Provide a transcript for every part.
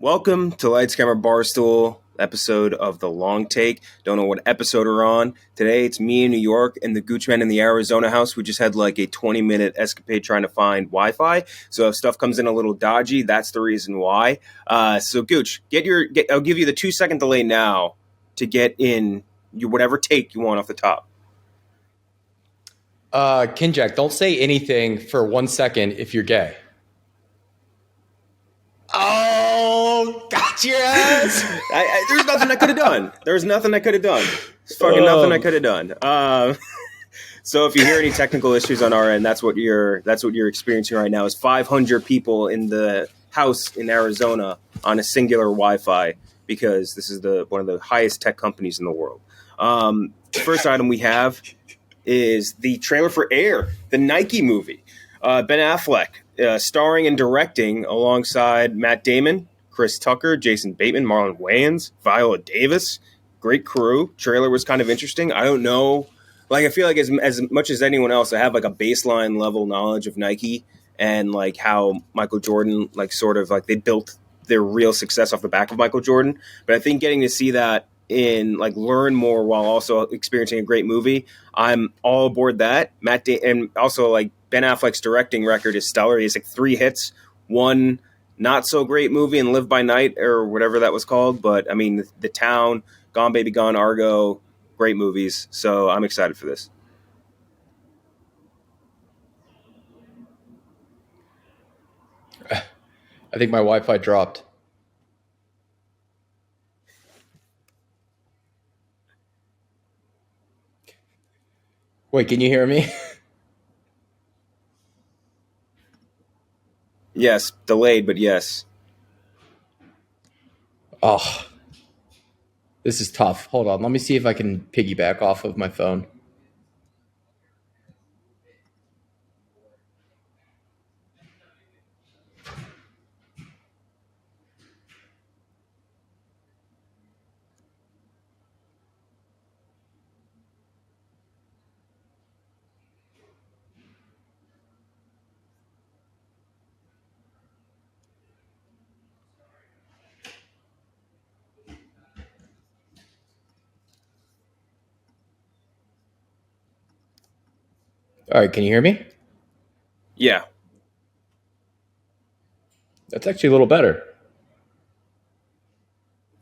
Welcome to Lights Camera Barstool, episode of The Long Take. Don't know what episode we're on. Today it's me in New York and the Gooch Man in the Arizona house. We just had like a 20-minute escapade trying to find Wi-Fi. So if stuff comes in a little dodgy, that's the reason why. So Gooch, I'll give you the 2-second delay now to get in whatever take you want off the top. Kinjack, don't say anything for 1 second if you're gay. Oh, got your ass. There's nothing I could have done. There's fucking nothing I could have done. So if you hear any technical issues on our end, that's what you're experiencing right now. Is 500 people in the house in Arizona on a singular Wi-Fi because this is one of the highest tech companies in the world. The first item we have is the trailer for Air, the Nike movie. Ben Affleck starring and directing alongside Matt Damon, Chris Tucker, Jason Bateman, Marlon Wayans, Viola Davis. Great crew. Trailer was kind of interesting. I don't know. Like, I feel like as much as anyone else, I have like a baseline level knowledge of Nike and like how Michael Jordan, like sort of like they built their real success off the back of Michael Jordan. But I think getting to see that in like learn more while also experiencing a great movie, I'm all aboard that. And also like Ben Affleck's directing record is stellar. He has like 3 hits, one not so great movie and Live by Night or whatever that was called. But I mean, The Town, Gone Baby Gone, Argo, great movies. So I'm excited for this. I think my Wi-Fi dropped. Wait, can you hear me? Yes, delayed, but yes. Oh, this is tough. Hold on. Let me see if I can piggyback off of my phone. All right, can you hear me? Yeah. That's actually a little better.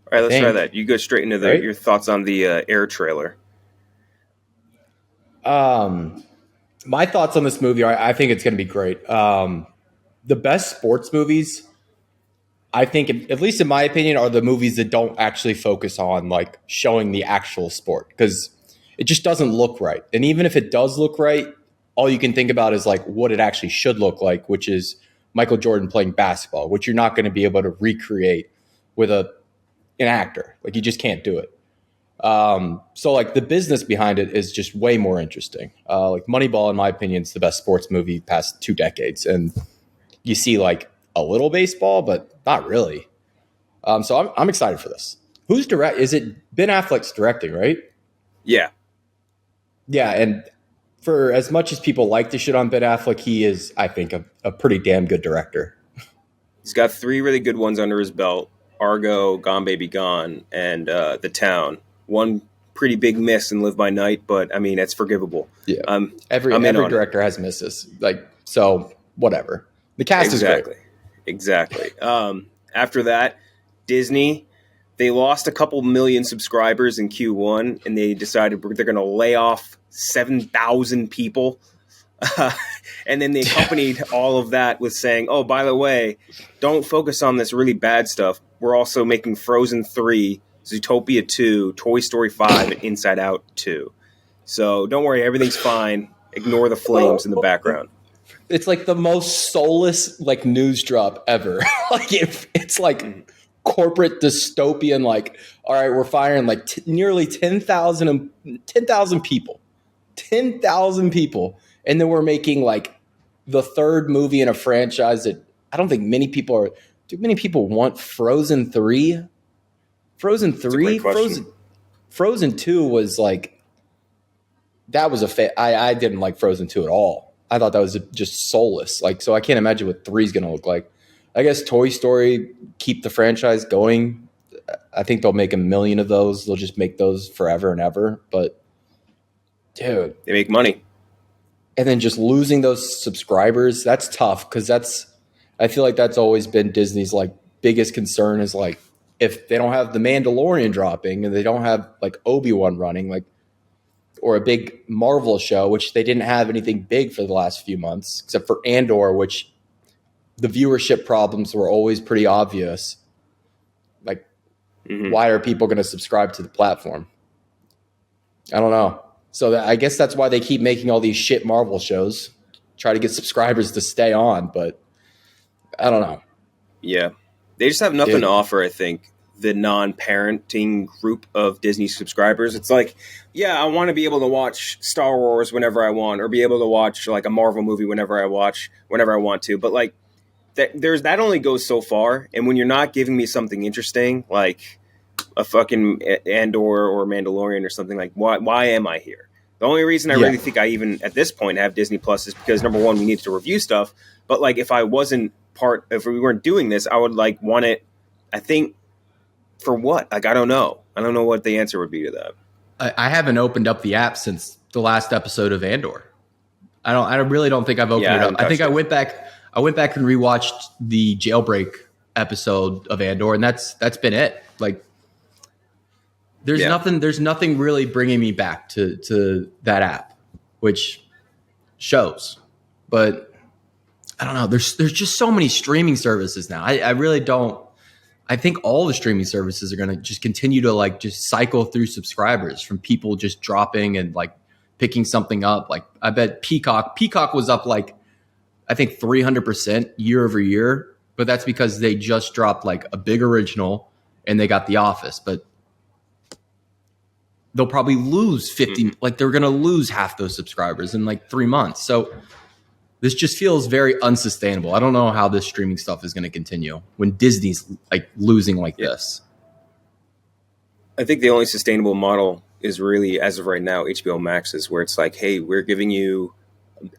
All right, let's try that. You go straight into your thoughts on the Air trailer. My thoughts on this movie are I think it's going to be great. The best sports movies, I think, at least in my opinion, are the movies that don't actually focus on like showing the actual sport because it just doesn't look right. And even if it does look right, all you can think about is like what it actually should look like, which is Michael Jordan playing basketball, which you're not going to be able to recreate with an actor. Like you just can't do it. So like the business behind it is just way more interesting. Like Moneyball, in my opinion, is the best sports movie past 2 decades. And you see like a little baseball, but not really. So I'm excited for this. Who's direct? Is it Ben Affleck's directing, right? Yeah. Yeah. And for as much as people like to shit on Ben Affleck, he is, I think, a pretty damn good director. He's got 3 really good ones under his belt. Argo, Gone Baby Gone, and The Town. One pretty big miss in Live by Night, but I mean, it's forgivable. Yeah. Every director has misses. Like, so whatever. The cast is great. Exactly. After that, Disney, they lost a couple million subscribers in Q1, and they decided they're going to lay off 7,000 people. And then they accompanied all of that with saying, oh, by the way, don't focus on this really bad stuff. We're also making Frozen 3, Zootopia 2, Toy Story 5, and Inside Out 2. So don't worry, everything's fine. Ignore the flames in the background. It's like the most soulless like news drop ever. Like it's like corporate dystopian. Like, all right, we're firing like nearly 10,000 people, 10,000 people, and then we're making like the 3rd movie in a franchise that I don't think many people are. Do many people want Frozen 3? Frozen 3, Frozen 2 was like that was I didn't like Frozen 2 at all. I thought that was just soulless. Like, so I can't imagine what 3 is going to look like. I guess Toy Story, keep the franchise going. I think they'll make 1 million of those. They'll just make those forever and ever. But, dude. They make money. And then just losing those subscribers, that's tough because I feel like that's always been Disney's like biggest concern is like if they don't have The Mandalorian dropping and they don't have like Obi-Wan running, like, or a big Marvel show, which they didn't have anything big for the last few months, except for Andor, which the viewership problems were always pretty obvious. Like, why are people going to subscribe to the platform? I don't know. So I guess that's why they keep making all these shit Marvel shows, try to get subscribers to stay on. But I don't know. Yeah. They just have nothing to offer, I think, the non-parenting group of Disney subscribers. It's like, yeah, I want to be able to watch Star Wars whenever I want, or be able to watch like a Marvel movie whenever I want to. But like, that only goes so far. And when you're not giving me something interesting, like a fucking Andor or Mandalorian or something, like why am I here? The only reason I really think I even at this point have Disney Plus is because, number one, we needed to review stuff. But like, if we weren't doing this, I would like want it, I think, for what? Like, I don't know. I don't know what the answer would be to that. I haven't opened up the app since the last episode of Andor. I really don't think I've opened it up. I think I went back and rewatched the Jailbreak episode of Andor, and that's been it. Like, there's nothing really bringing me back to that app, which shows. But I don't know. There's just so many streaming services now. I really don't. I think all the streaming services are going to just continue to like just cycle through subscribers from people just dropping and like picking something up. Like, I bet Peacock was up like, I think 300% year over year, but that's because they just dropped like a big original and they got The Office, but they'll probably lose 50, like they're going to lose half those subscribers in like 3 months. So this just feels very unsustainable. I don't know how this streaming stuff is going to continue when Disney's like losing like this. I think the only sustainable model is really, as of right now, HBO Max's, where it's like, hey, we're giving you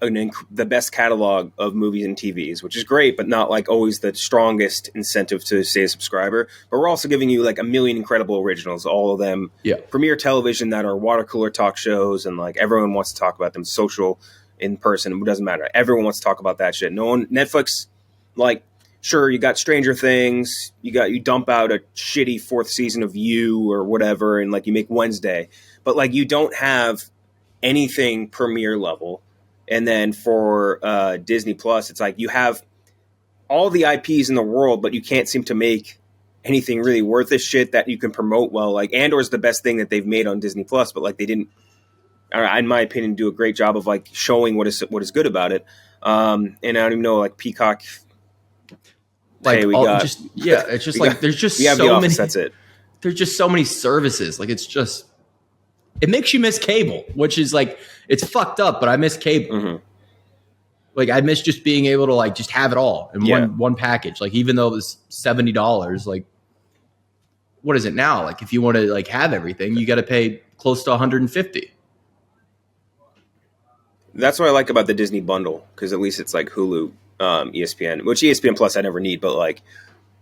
the best catalog of movies and TVs, which is great, but not like always the strongest incentive to stay a subscriber. But we're also giving you like 1 million incredible originals, all of them premier television that are water cooler talk shows, and like everyone wants to talk about them, social, in person. It doesn't matter. Everyone wants to talk about that shit. No one, Netflix, like, sure, you got Stranger Things, you dump out a shitty 4th season of You or whatever, and like you make Wednesday, but like you don't have anything premiere level. And then for Disney Plus, it's like you have all the IPs in the world, but you can't seem to make anything really worth the shit that you can promote well. Like, Andor's the best thing that they've made on Disney Plus, but like they didn't, in my opinion, do a great job of like showing what is good about it. And I don't even know, like, Peacock. Like, hey, it's just like there's just so The Office, many. That's it. There's just so many services. Like, it makes you miss cable, which is like, it's fucked up, but I miss cable. Mm-hmm. Like, I miss just being able to like just have it all in one package. Like, even though it was $70, like, what is it now? Like, if you want to like have everything, you got to pay close to $150. That's what I like about the Disney bundle, because at least it's like Hulu, ESPN, which ESPN Plus I never need, but like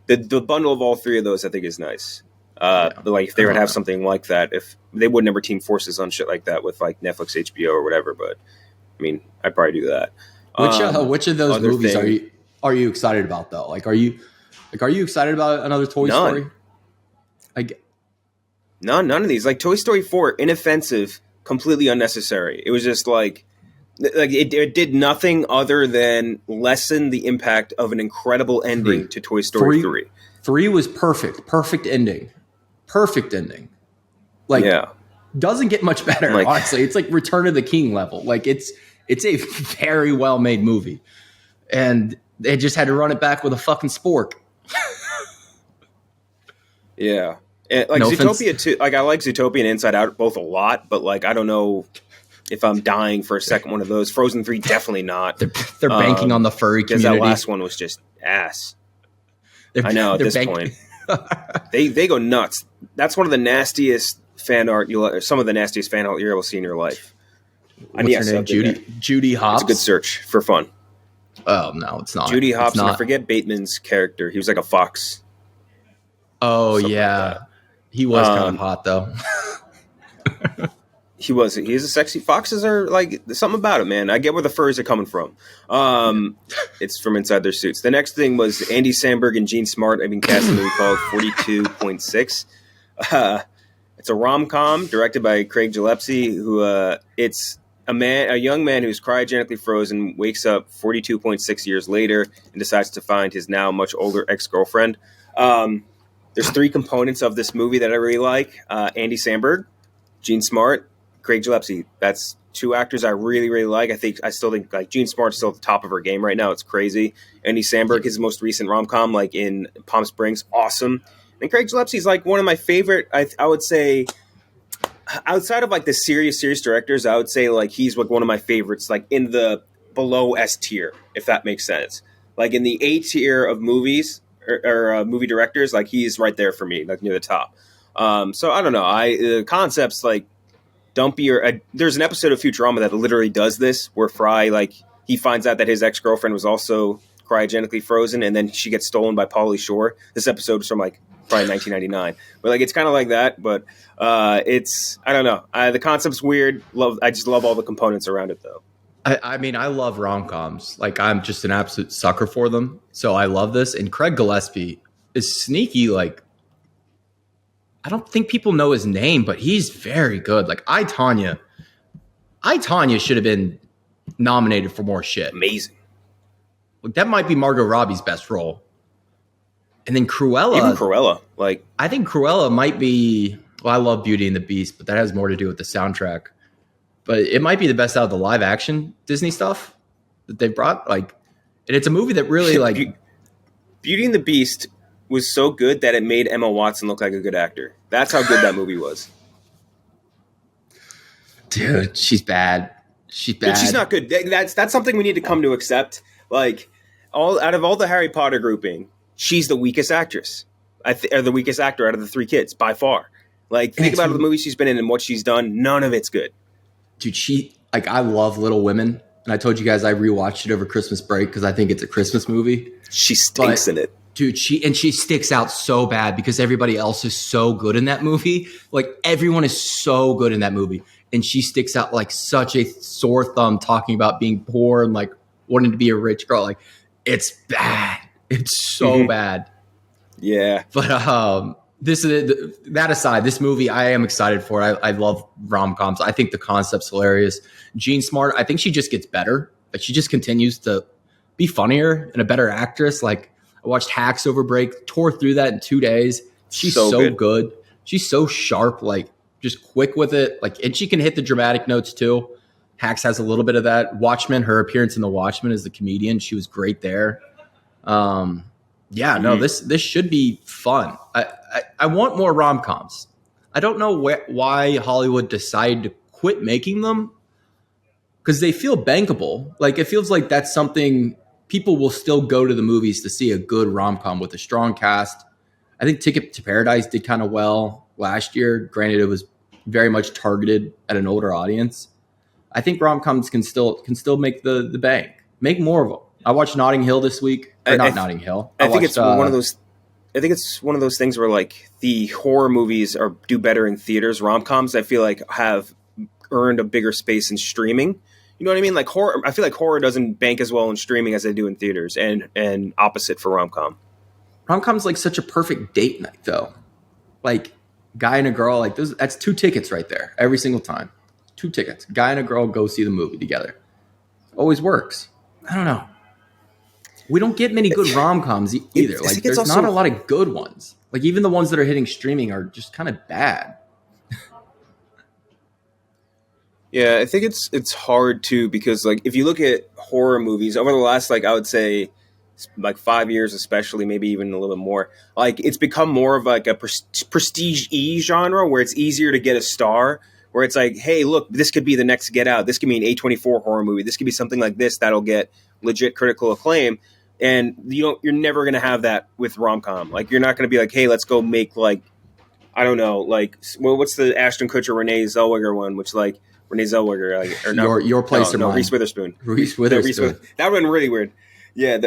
the bundle of all three of those I think is nice. But like if they would have something like that, if they would never team forces on shit like that with like Netflix, HBO, or whatever. But I mean, I'd probably do that. Which of those movies are you excited about though? Like, are you excited about another Toy Story? None of these. Like Toy Story 4, inoffensive, completely unnecessary. It was just like it did nothing other than lessen the impact of an incredible ending to Toy Story 3. 3 was perfect ending. Like, doesn't get much better. Like, honestly, it's like Return of the King level. Like, it's a very well made movie, and they just had to run it back with a fucking spork. Yeah, and like Zootopia too. Like, I like Zootopia and Inside Out both a lot, but like I don't know if I'm dying for a second one of those. Frozen 3, definitely not. They're banking on the furry community. Because that last one was just ass. I know, at this point. They go nuts. That's one of the nastiest fan art some of the nastiest fan art you'll ever see in your life. What's her name? Judy Hopps? It's a good search for fun. Oh no, it's not. Judy It's Hobson. I not. forget Bateman's character. He was like a fox. Oh Something like yeah, that. he was kind of hot though. He was. He's a sexy. Foxes are like something about it, man. I get where the furs are coming from. It's from inside their suits. The next thing was Andy Samberg and Gene Smart. I've been cast in a movie called 42.6. It's a rom-com directed by Craig Gillespie. Who it's a young man who's cryogenically frozen, wakes up 42.6 years later, and decides to find his now much older ex-girlfriend. There's three components of this movie that I really like: Andy Samberg, Gene Smart, Craig Gillespie. That's two actors I really, really like. I still think like Gene Smart's still at the top of her game right now. It's crazy. Andy Samberg, his most recent rom-com, like in Palm Springs, awesome. And Craig Gillespie's like one of my favorite. I would say outside of like the serious directors, I would say like he's like one of my favorites. Like in the below S tier, if that makes sense. Like in the A tier of movies or movie directors, like he's right there for me, like near the top. So I don't know. The concept's like don't be your. There's an episode of Futurama that literally does this, where Fry like he finds out that his ex-girlfriend was also cryogenically frozen, and then she gets stolen by Pauly Shore. This episode was from like probably 1999, but like it's kind of like that. But it's I don't know. The concept's weird. I just love all the components around it, though. I mean, I love rom-coms. Like I'm just an absolute sucker for them. So I love this. And Craig Gillespie is sneaky. Like I don't think people know his name, but he's very good. Like I, Tonya should have been nominated for more shit. Amazing. Like, that might be Margot Robbie's best role. And then Cruella. Even Cruella. Like I think Cruella might be. Well, I love Beauty and the Beast, but that has more to do with the soundtrack. But it might be the best out of the live action Disney stuff that they've brought. Like, and it's a movie that really like Beauty and the Beast was so good that it made Emma Watson look like a good actor. That's how good that movie was. Dude, she's bad. She's bad. Dude, she's not good. That's something we need to come to accept. Like, out of all the Harry Potter grouping, she's the weakest actress. Or the weakest actor out of the three kids, by far. Like, think about the movies she's been in and what she's done. None of it's good. Dude, I love Little Women. And I told you guys I rewatched it over Christmas break because I think it's a Christmas movie. She stinks in it. Dude, she sticks out so bad because everybody else is so good in that movie. Like, everyone is so good in that movie. And she sticks out like such a sore thumb talking about being poor and like wanting to be a rich girl. Like, it's bad. It's so bad. Yeah. But that aside, this movie I am excited for. I love rom-coms. I think the concept's hilarious. Jean Smart, I think she just gets better. Like, she just continues to be funnier and a better actress. Like, I watched Hacks over break, tore through that in 2 days. She's so good. She's so sharp, like just quick with it. Like, and she can hit the dramatic notes too. Hacks has a little bit of that. Watchmen, her appearance in The Watchmen as the comedian, she was great there. This should be fun. I want more rom-coms. I don't know why Hollywood decided to quit making them because they feel bankable. Like, it feels like that's something people will still go to the movies to see a good rom-com with a strong cast. I think Ticket to Paradise did kind of well last year. Granted, it was very much targeted at an older audience. I think rom-coms can still make the bank. Make more of them. I watched Notting Hill this week. Notting Hill. I think it's one of those. I think it's one of those things where like the horror movies do better in theaters. Rom-coms, I feel like, have earned a bigger space in streaming. You know what I mean? Like horror, I feel like horror doesn't bank as well in streaming as they do in theaters, and opposite for rom-com. Rom-com's like such a perfect date night, though. Like, guy and a girl, like that's 2 tickets right there every single time. 2 tickets. Guy and a girl go see the movie together. Always works. I don't know. We don't get many good rom-coms either. Like, there's not a lot of good ones. Like, even the ones that are hitting streaming are just kind of bad. Yeah, I think it's hard too because like if you look at horror movies over the last like I would say like 5 years especially, maybe even a little bit more, like it's become more of like a prestige genre where it's easier to get a star, where it's like, hey, look, this could be the next Get Out, this could be an A24 horror movie, this could be something like this that'll get legit critical acclaim. And you're never going to have that with rom-com. Like, you're not going to be like, hey, let's go make like, I don't know, like, well, what's the Ashton Kutcher, Renee Zellweger one, which like Renee Zellweger, or no, your place or mine? Reese Witherspoon. Reese Witherspoon. That would really weird. Yeah.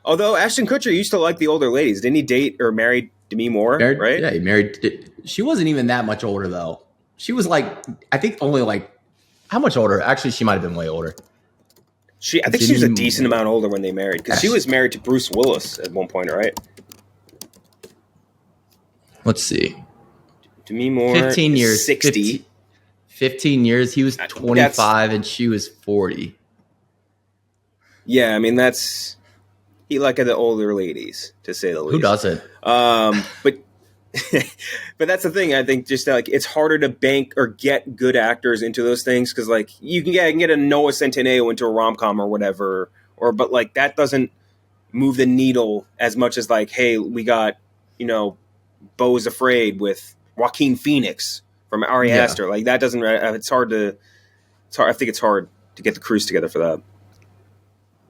Although Ashton Kutcher used to like the older ladies, didn't he date or married Demi Moore? Right? Yeah, he married. She wasn't even that much older though. She was I think only how much older? Actually, she might have been way older. I think she was a decent amount older when they married because she was married to Bruce Willis at one point, right? Let's see. Demi Moore, 15 years, 60. 15 years. He was 25 and she was 40. Yeah, I mean he liked the older ladies, to say the least. Who doesn't? But but that's the thing. I think just it's harder to bank or get good actors into those things because you can get a Noah Centineo into a rom-com or whatever, but that doesn't move the needle as much as hey, we got Beau is Afraid with Joaquin Phoenix from Ari Aster. That doesn't. It's hard. I think it's hard to get the crews together for that.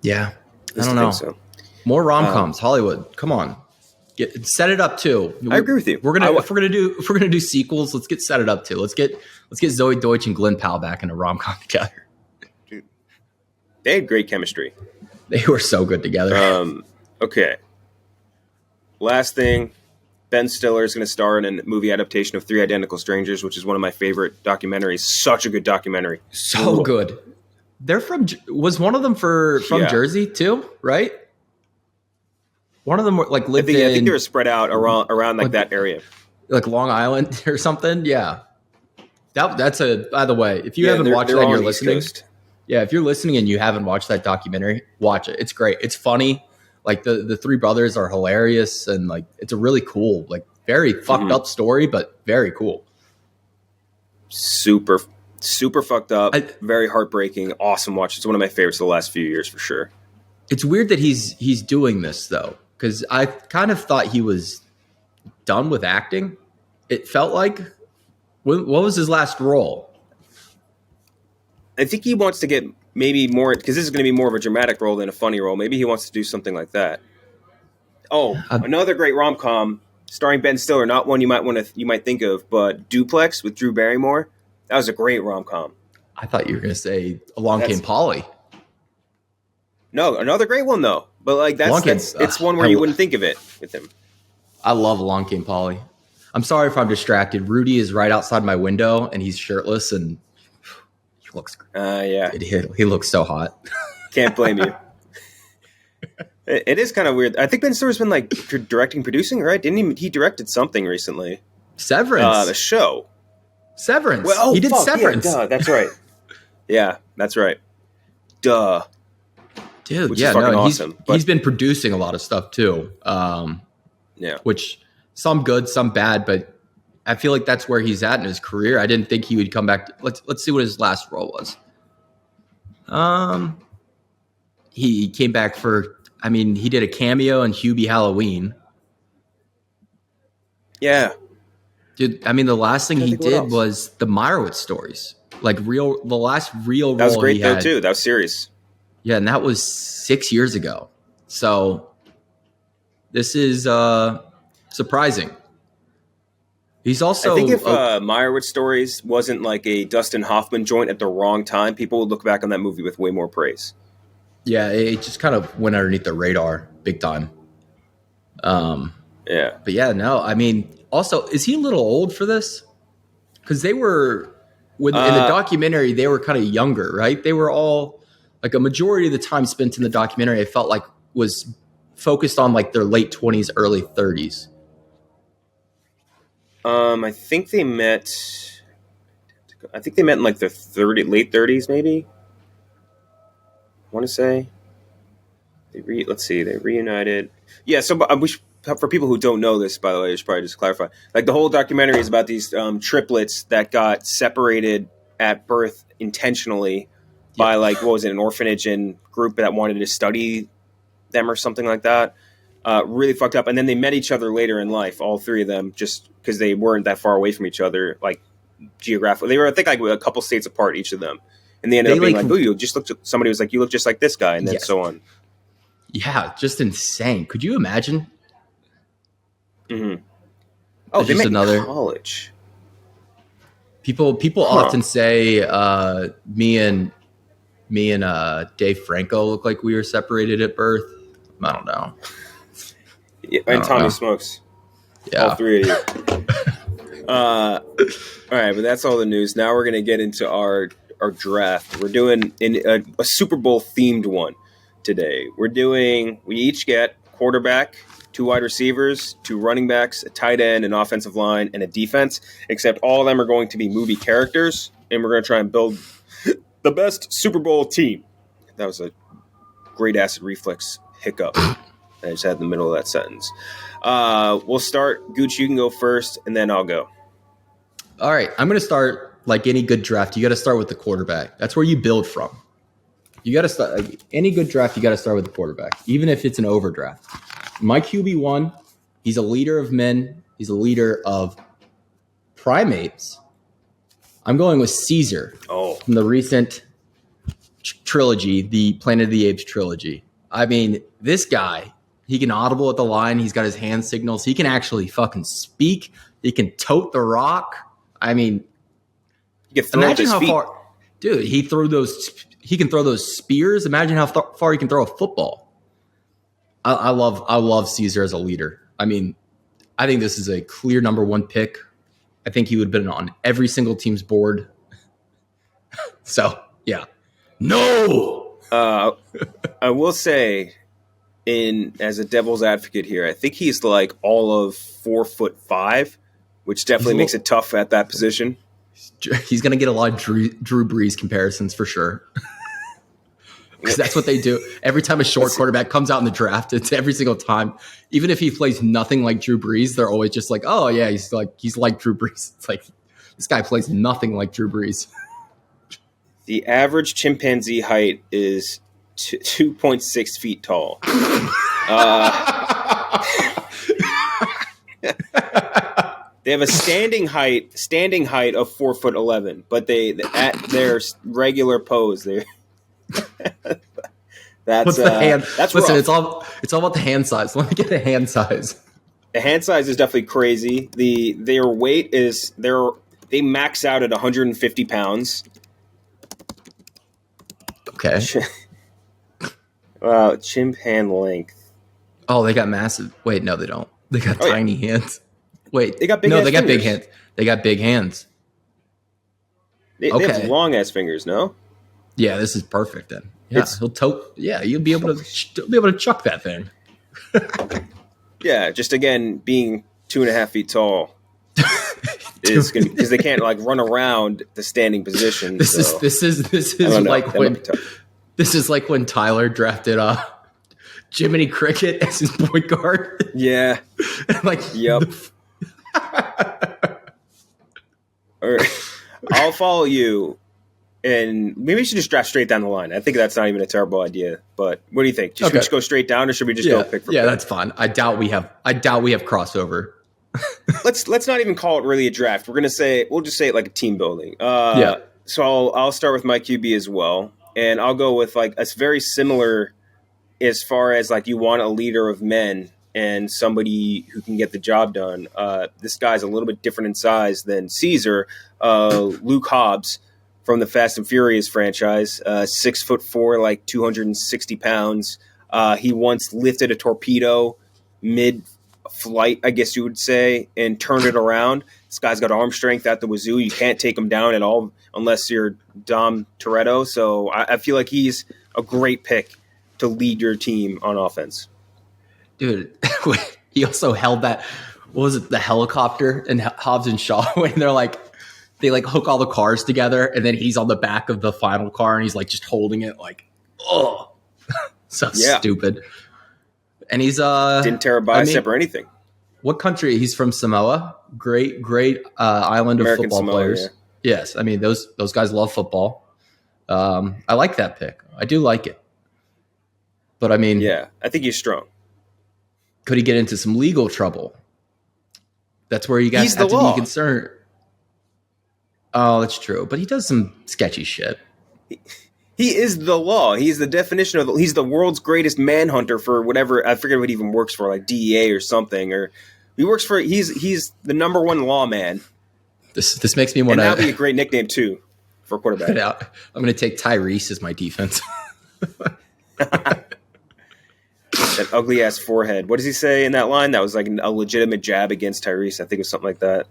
Yeah, I don't know. So. More rom-coms, Hollywood. Come on, set it up too. I agree with you. If we're gonna do sequels, let's set it up too. Let's get Zoe Deutsch and Glenn Powell back in a rom-com together. Dude, they had great chemistry. They were so good together. Okay. Last thing, Ben Stiller is going to star in a movie adaptation of Three Identical Strangers, which is one of my favorite documentaries. Such a good documentary. So good. They're was one of them from Jersey too, right? One of them lived in. I think they were spread out around that area, like Long Island or something. Yeah, that's by the way, if you haven't watched that, and you're listening. Yeah, if you're listening and you haven't watched that documentary, watch it. It's great. It's funny. The three brothers are hilarious, and it's a really cool, very fucked up story, but very cool. Super fucked up. Very heartbreaking. Awesome watch. It's one of my favorites of the last few years for sure. It's weird that he's doing this though, because I kind of thought he was done with acting. It felt like. What was his last role? I think he wants to get maybe more, because this is going to be more of a dramatic role than a funny role. Maybe he wants to do something like that. Oh, another great rom-com starring Ben Stiller. Not one you might think of, but Duplex with Drew Barrymore. That was a great rom-com. I thought you were going to say Along Came Polly. No, another great one though. But it's one where you wouldn't think of it with him. I love Along Came Polly. I'm sorry if I'm distracted. Rudy is right outside my window and he's shirtless and he looks. He looks so hot. Can't blame you. It is kind of weird. I think Ben Stiller's been directing, producing, right? Didn't he directed something recently? Severance, the show. Severance. Well, he did Severance. Yeah, that's right. Yeah, that's right. Duh. Dude, awesome. He's been producing a lot of stuff too. Which some good, some bad, but I feel like that's where he's at in his career. I didn't think he would come back. Let's see what his last role was. He came back he did a cameo in Hubie Halloween. Yeah. Dude, the last thing he did was the Meyerowitz stories. The last real role. That was great though too. That was serious. Yeah, and that was 6 years ago. So this is surprising. He's also. I think if Meyerowitz Stories wasn't a Dustin Hoffman joint at the wrong time, people would look back on that movie with way more praise. Yeah, it just kind of went underneath the radar big time. Yeah. But yeah, no, also, is he a little old for this? Because they were, in the documentary, they were kind of younger, right? They were all. A majority of the time spent in the documentary, I felt like was focused on their late 20s, early 30s. I think they met in their late 30s, maybe. I want to say. They reunited. Yeah, so for people who don't know this, by the way, I should probably just clarify. The whole documentary is about these triplets that got separated at birth intentionally. By what was it, an orphanage and group that wanted to study them or something like that. Really fucked up. And then they met each other later in life, all three of them, just because they weren't that far away from each other, geographically. They were, I think, a couple states apart, each of them. And they ended up being you just looked at somebody was you look just like this guy, and then so on. Yeah, just insane. Could you imagine? Mm-hmm. Oh, they met in college. People often say me and Dave Franco look like we were separated at birth. I don't know. Yeah, and Tommy Smokes. Yeah. All three of you. All right, but that's all the news. Now we're going to get into our draft. We're doing a Super Bowl themed one today. We each get quarterback, 2 wide receivers, 2 running backs, a tight end, an offensive line, and a defense, except all of them are going to be movie characters, and we're going to try and build the best Super Bowl team. That was a great acid reflex hiccup I just had in the middle of that sentence. We'll start. Gooch, you can go first, and then I'll go. All right, I'm going to start like any good draft. You got to start with the quarterback. That's where you build from. You got to start any good draft. You got to start with the quarterback, even if it's an overdraft. My QB1, he's a leader of men. He's a leader of primates. I'm going with Caesar from the recent trilogy, the Planet of the Apes trilogy. I mean, this guy, he can audible at the line. He's got his hand signals. He can actually fucking speak. He can tote the rock. I mean, imagine how far, dude. He can throw those spears. Imagine how far he can throw a football. I love Caesar as a leader. I mean, I think this is a clear number 1 pick. I think he would have been on every single team's board. So yeah, no. I will say, as a devil's advocate here, I think he's like all of 4'5", which definitely makes it tough at that position. He's going to get a lot of Drew Brees comparisons for sure. Because that's what they do. Every time a short quarterback comes out in the draft, it's every single time. Even if he plays nothing like Drew Brees, they're always just like, oh, yeah, he's like Drew Brees. It's like, this guy plays nothing like Drew Brees. The average chimpanzee height is 2.6 feet tall. They have a standing height of 4'11", but at their regular pose, that's the hand. That's listen. rough. It's all about the hand size. Let me get the hand size. The hand size is definitely crazy. Their weight is they max out at 150 pounds. Okay. Wow, chimpan length. Oh, they got massive. Wait, no, they don't. They got tiny hands. Wait, they got big. No, they got big hands. They got big hands. They have long ass fingers. No. Yeah, this is perfect then. Yeah, he'll tote. Yeah, you'll be able to chuck that thing. Yeah, just again being 2.5 feet tall is going because they can't like run around the standing position. This is like when Tyler drafted Jiminy Cricket as his point guard. Yeah, yep. All right. I'll follow you. And maybe we should just draft straight down the line. I think that's not even a terrible idea. But what do you think? Should we just go straight down, or should we just go pick for pick? Yeah, that's fine. I doubt we have crossover. Let's not even call it really a draft. We'll just say it like a team building. So I'll start with my QB as well, and I'll go with like a very similar as far as like you want a leader of men and somebody who can get the job done. This guy's a little bit different in size than Caesar. Luke Hobbs from the Fast and Furious franchise, 6'4", like 260 pounds. He once lifted a torpedo mid-flight, I guess you would say, and turned it around. This guy's got arm strength at the wazoo. You can't take him down at all unless you're Dom Toretto. So I feel like he's a great pick to lead your team on offense. Dude, he also held that, what was it, the helicopter in Hobbs and Shaw when they hook all the cars together, and then he's on the back of the final car, and he's like just holding it like, oh, so stupid. And he's didn't tear a bicep or anything. What country? He's from Samoa. Great island of American football Samoa, players. Yeah. Yes, I mean those guys love football. I like that pick. I do like it. But I mean, yeah, I think he's strong. Could he get into some legal trouble? That's where you guys have to be concerned. Oh, that's true. But he does some sketchy shit. He is the law. He's the definition of he's the world's greatest manhunter for whatever. I forget what he even works for, like DEA or something. Or he works for he's the number one lawman This makes me want And to. that'd be a great nickname too for a quarterback. I'm going to take Tyrese as my defense. That ugly ass forehead. What does he say in that line? That was like a legitimate jab against Tyrese. I think it was something like that.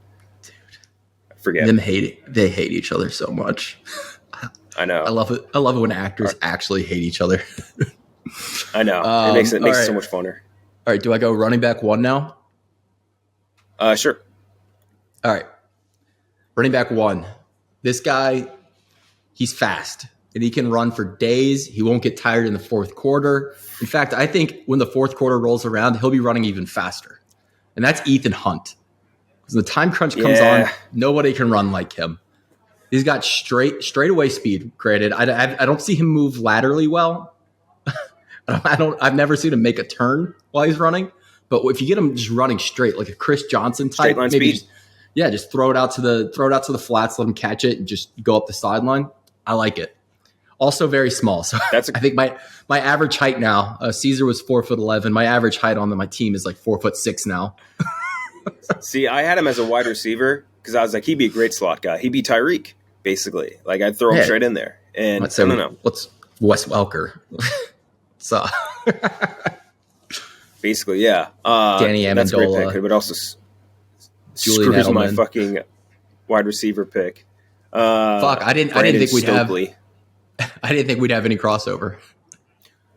I forget. They hate each other so much. I know. I love it when actors actually hate each other. I know. It makes it so much funner. All right, do I go running back 1 now? Sure. All right. Running back 1. This guy, he's fast, and he can run for days. He won't get tired in the fourth quarter. In fact, I think when the fourth quarter rolls around, he'll be running even faster. And that's Ethan Hunt. Because when the time crunch comes on, nobody can run like him. He's got straightaway speed, granted. I don't see him move laterally well. I've never seen him make a turn while he's running. But if you get him just running straight, like a Chris Johnson type, straight line maybe speed. just throw it out to the flats, let him catch it, and just go up the sideline. I like it. Also very small. So I think my average height now, Caesar was 4'11". My average height on my team is like 4'6" now. See, I had him as a wide receiver because I was like, he'd be a great slot guy. He'd be Tyreek, basically. Like I'd throw him straight in there. And I don't know. What's Wes Welker? So basically, yeah. Danny Amendola. That's a great pick. It would also screws my fucking wide receiver pick. I didn't think we'd Stokely. I didn't think we'd have any crossover.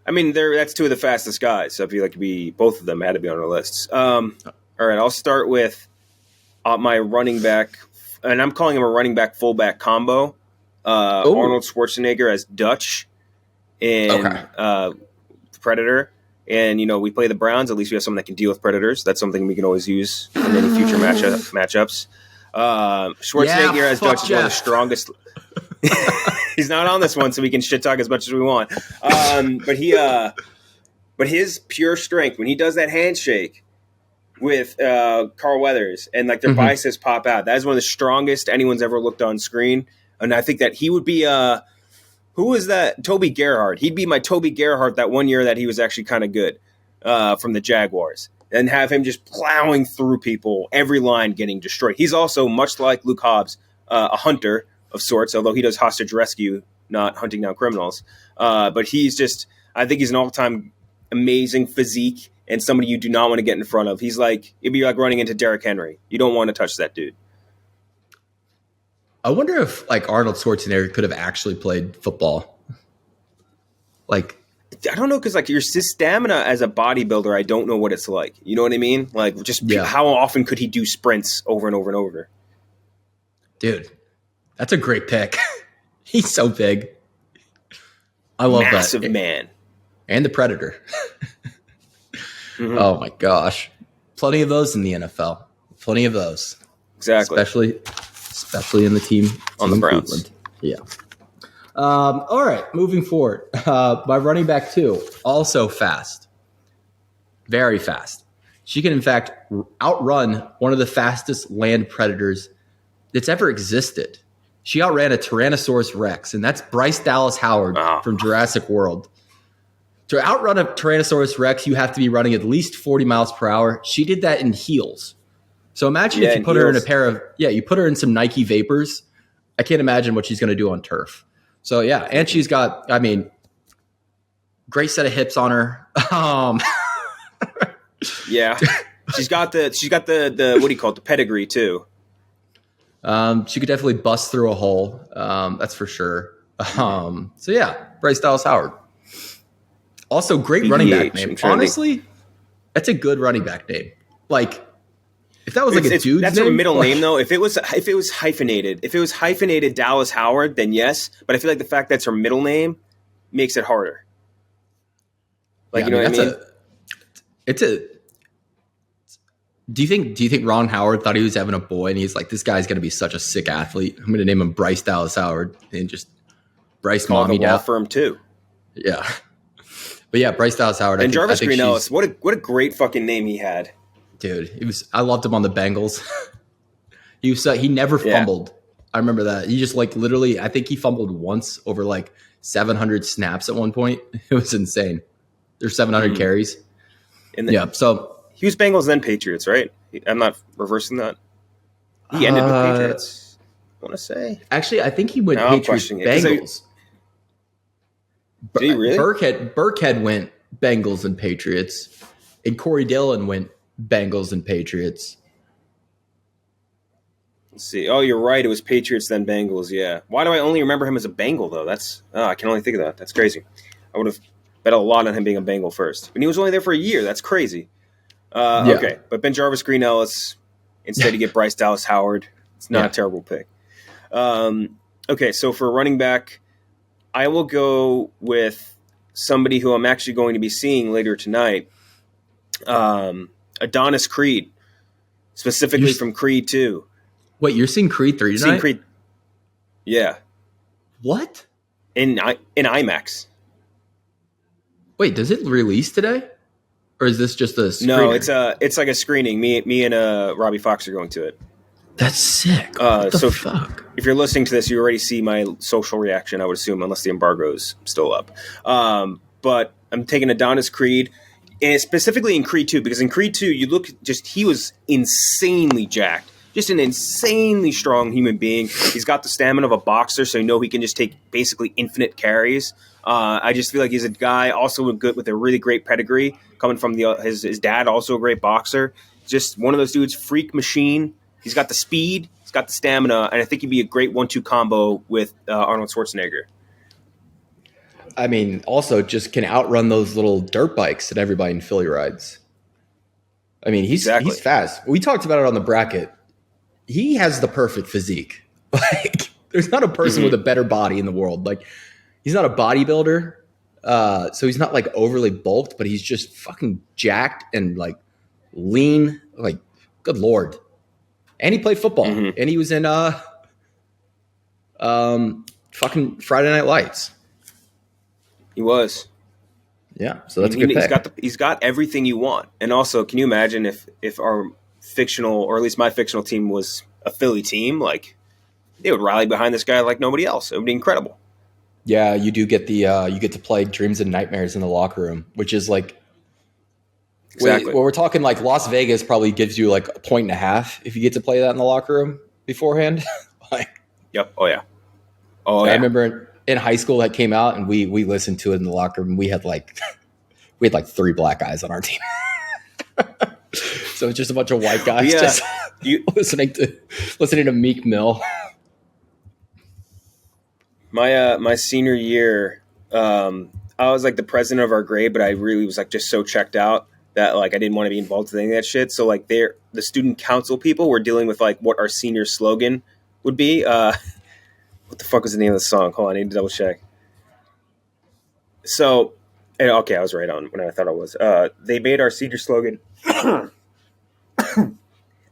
I mean, that's two of the fastest guys. So I feel like both of them had to be on our lists. All right, I'll start with my running back, and I'm calling him a running back fullback combo. Arnold Schwarzenegger as Dutch in Predator. And, we play the Browns. At least we have someone that can deal with Predators. That's something we can always use in any future matchups. Schwarzenegger as Dutch is one of the strongest. He's not on this one, so we can shit talk as much as we want. But his pure strength, when he does that handshake with Carl Weathers and like their biceps pop out, that is one of the strongest anyone's ever looked on screen. And I think that he would be who is that? Toby Gerhardt. He'd be my Toby Gerhardt that one year that he was actually kind of good from the Jaguars. And have him just plowing through people, every line getting destroyed. He's also, much like Luke Hobbs, a hunter of sorts, although he does hostage rescue, not hunting down criminals. But I think he's an all-time amazing physique and somebody you do not want to get in front of. It'd be like running into Derrick Henry. You don't want to touch that dude. I wonder if like Arnold Schwarzenegger could have actually played football. Like, I don't know, because like his stamina as a bodybuilder, I don't know what it's like. You know what I mean? Like, how often could he do sprints over and over and over? Dude, that's a great pick. He's so big. I love that. Massive man. And the Predator. Oh my gosh. Plenty of those in the NFL. Plenty of those. Exactly. Especially in the team on the Browns. Cleveland. Yeah. All right, moving forward. My running back 2, also fast. Very fast. She can, in fact, outrun one of the fastest land predators that's ever existed. She outran a Tyrannosaurus Rex, and that's Bryce Dallas Howard from Jurassic World. To outrun a Tyrannosaurus Rex, you have to be running at least 40 miles per hour. She did that in heels. So imagine if you put her in you put her in some Nike Vapors. I can't imagine what she's going to do on turf. So yeah, and she's got, great set of hips on her. Yeah, she's got the what do you call it, the pedigree too. She could definitely bust through a hole. That's for sure. So yeah, Bryce Dallas Howard. Also, great running back name. Honestly, that's a good running back name. Like, if that was like a dude's that's name, her middle name though. If it was hyphenated Dallas Howard, then yes. But I feel like the fact that's her middle name makes it harder. Like, you know what I mean? Do you think Ron Howard thought he was having a boy and he's like, this guy's going to be such a sick athlete. I'm going to name him Bryce Dallas Howard and just Bryce mommy law firm too. Yeah. But yeah, Bryce Dallas Howard. And Jarvis Green Ellis, what a great fucking name he had. Dude, I loved him on the Bengals. He never fumbled. I remember that. He just like literally, I think he fumbled once over like 700 snaps at one point. It was insane. There's 700 carries. So he was Bengals then Patriots, right? I'm not reversing that. He ended with Patriots. I want to say. Actually, I think he went No, I'm Patriots questioning it. Bengals. Did he really? Burkhead went Bengals and Patriots, and Corey Dillon went Bengals and Patriots. Let's see. Oh, you're right. It was Patriots then Bengals. Yeah. Why do I only remember him as a Bengal though? I can only think of that. That's crazy. I would have bet a lot on him being a Bengal first, and he was only there for a year. That's crazy. Yeah. Okay, but Ben Jarvis, Green Ellis. Instead, you get Bryce Dallas Howard. It's not a terrible pick. Okay, so for running back, I will go with somebody who I'm actually going to be seeing later tonight. Adonis Creed, specifically from Creed 2. Wait, you're seeing Creed 3 tonight? Seeing Creed, yeah. What? In IMAX. Wait, does it release today? Or is this just a screener? No, it's like a screening. Me and Robbie Fox are going to it. That's sick. What the fuck? If you're listening to this, you already see my social reaction, I would assume, unless the embargo's still up. But I'm taking Adonis Creed, and specifically in Creed 2, because in Creed 2, he was insanely jacked. Just an insanely strong human being. He's got the stamina of a boxer, so he can just take basically infinite carries. I just feel like he's a guy also with a really great pedigree, coming from his dad, also a great boxer. Just one of those dudes, freak machine. He's got the speed, he's got the stamina, and I think he'd be a great 1-2 combo with Arnold Schwarzenegger. I mean, also just can outrun those little dirt bikes that everybody in Philly rides. I mean, he's fast. We talked about it on the bracket. He has the perfect physique. Like, there's not a person with a better body in the world. Like, he's not a bodybuilder, so he's not like overly bulked, but he's just fucking jacked and like lean. Like, good lord. And he played football, and he was in fucking Friday Night Lights. He was. Yeah, so that's a good pick. He's got everything you want. And also, can you imagine if our fictional, or at least my fictional team, was a Philly team? Like, they would rally behind this guy like nobody else. It would be incredible. Yeah, you do get you get to play Dreams and Nightmares in the locker room, which is like, exactly. Well, we're talking like Las Vegas probably gives you like 1.5 points if you get to play that in the locker room beforehand. Like, yep. Oh yeah. I remember in high school that came out, and we listened to it in the locker room. We had like 3 black guys on our team. So it's just a bunch of white guys listening to Meek Mill. My senior year, I was like the president of our grade, but I really was like just so checked out that like I didn't want to be involved with any of that shit. So like the student council people were dealing with like what our senior slogan would be. What the fuck was the name of the song? Hold on, I need to double check. So, okay, I was right on when I thought I was. They made our senior slogan.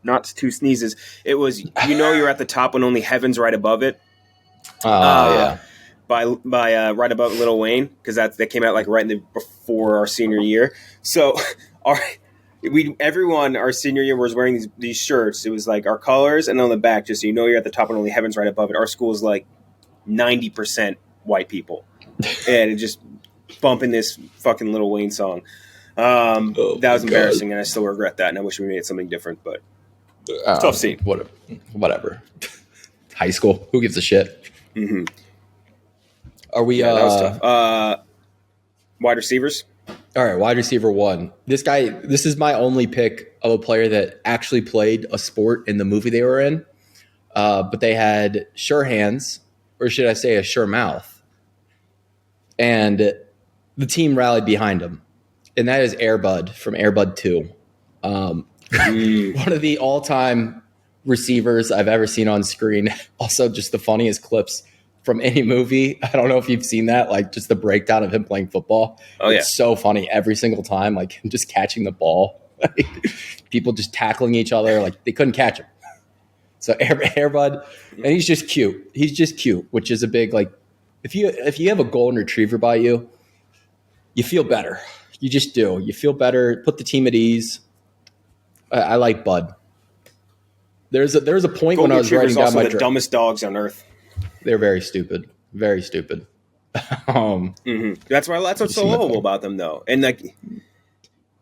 Not 2 sneezes. It was, you're at the top when only heaven's right above it. Yeah. By right above Lil Wayne, because that came out like before our senior year. So everyone our senior year was wearing these shirts. It was like our colors, and on the back, just so you're at the top and only heaven's right above it. Our school is like 90% white people, and it just bumping this fucking Lil Wayne song. That was embarrassing, and I still regret that, and I wish we made something different, but tough scene. Whatever. High school, who gives a shit? Mm-hmm. Are we? That was tough. Wide receivers. All right, wide receiver 1. This is my only pick of a player that actually played a sport in the movie they were in, but they had sure hands, or should I say a sure mouth, and the team rallied behind him, and that is Air Bud from Air Bud 2. One of the all-time receivers I've ever seen on screen. Also, just the funniest clips from any movie. I don't know if you've seen that, like just the breakdown of him playing football. It's so funny every single time, like just catching the ball, like, people just tackling each other, like they couldn't catch him. So Air Bud, and he's just cute. He's just cute, which is a big, like, if you have a golden retriever by you, you feel better. You just do. You feel better. Put the team at ease. I like Bud. There's a point golden when I was writing down my the dumbest dogs on earth. They're very stupid. Very stupid. That's what's so lovable about them, though. And like,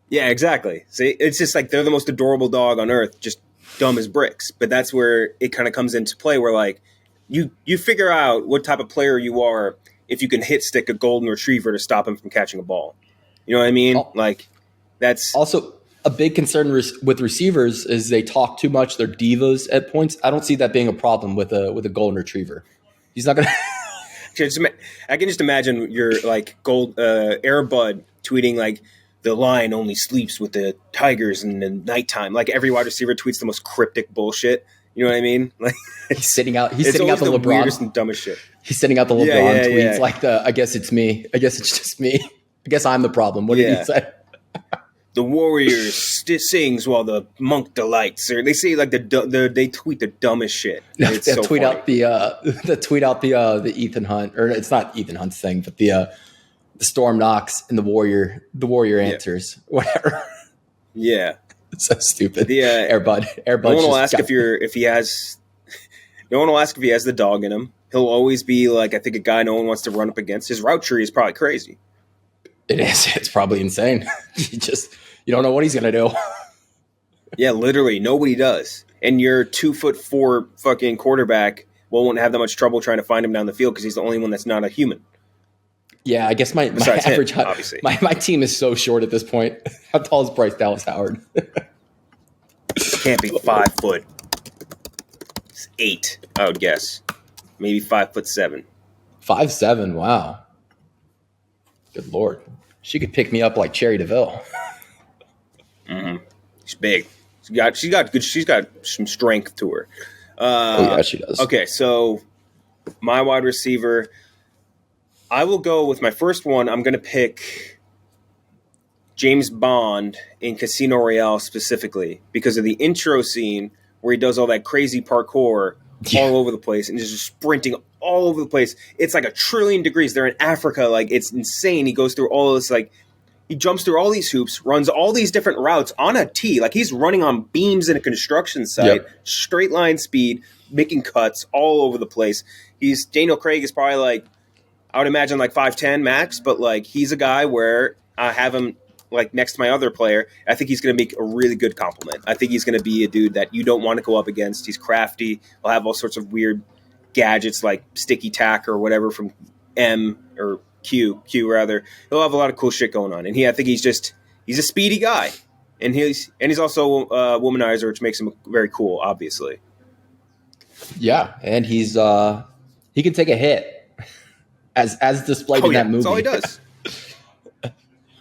yeah, exactly. See, it's just like they're the most adorable dog on earth. Just dumb as bricks. But that's where it kind of comes into play, where like you figure out what type of player you are if you can hit stick a golden retriever to stop him from catching a ball. You know what I mean? Like that's also a big concern with receivers is they talk too much. They're divas at points. I don't see that being a problem with a golden retriever. He's not gonna. I can just imagine your like Air Bud tweeting like the lion only sleeps with the tigers in the nighttime. Like every wide receiver tweets the most cryptic bullshit. You know what I mean? Like he's sitting out. He's sitting out the LeBron. Weirdest and dumbest shit. He's sending out the LeBron tweets like I guess it's me. I guess it's just me. I guess I'm the problem. What did he say? The warrior sings while the monk delights. Or they say like they tweet the dumbest shit. It's so tweet funny. out the Ethan Hunt, or it's not Ethan Hunt's thing, but the Storm Knox and the warrior answers, whatever. Yeah, it's so stupid. The Air Bud. No one will ask if he has. No one will ask if he has the dog in him. He'll always be like, I think, a guy no one wants to run up against. His route tree is probably crazy. It is. It's probably insane. You don't know what he's gonna do. Yeah, literally, nobody does. And your 2'4" fucking quarterback won't have that much trouble trying to find him down the field because he's the only one that's not a human. Yeah, I guess my average height, obviously. My team is so short at this point. How tall is Bryce Dallas Howard? Can't be 5'8". I would guess. Maybe 5'7". 5'7". Wow. Good Lord. She could pick me up like Cherry DeVille. Mm-hmm. She's big. She's got some strength to her. Yeah, she does. Okay, so my wide receiver, I will go with my first one. I'm going to pick James Bond in Casino Royale specifically because of the intro scene where he does all that crazy parkour all over the place and is just sprinting all over the place. It's like 1,000,000,000,000 degrees. They're in Africa. Like, it's insane. He goes through all this, like, he jumps through all these hoops, runs all these different routes on a tee. Like, he's running on beams in a construction site, straight line speed, making cuts all over the place. Daniel Craig is probably like, I would imagine like 5'10" max, but like he's a guy where I have him like next to my other player. I think he's going to make a really good compliment. I think he's going to be a dude that you don't want to go up against. He's crafty. He'll have all sorts of weird gadgets like sticky tack or whatever from M or Q rather. He'll have a lot of cool shit going on. And I think he's a speedy guy. And he's also a womanizer, which makes him very cool, obviously. Yeah, and he can take a hit. As displayed in that movie. That's all he does.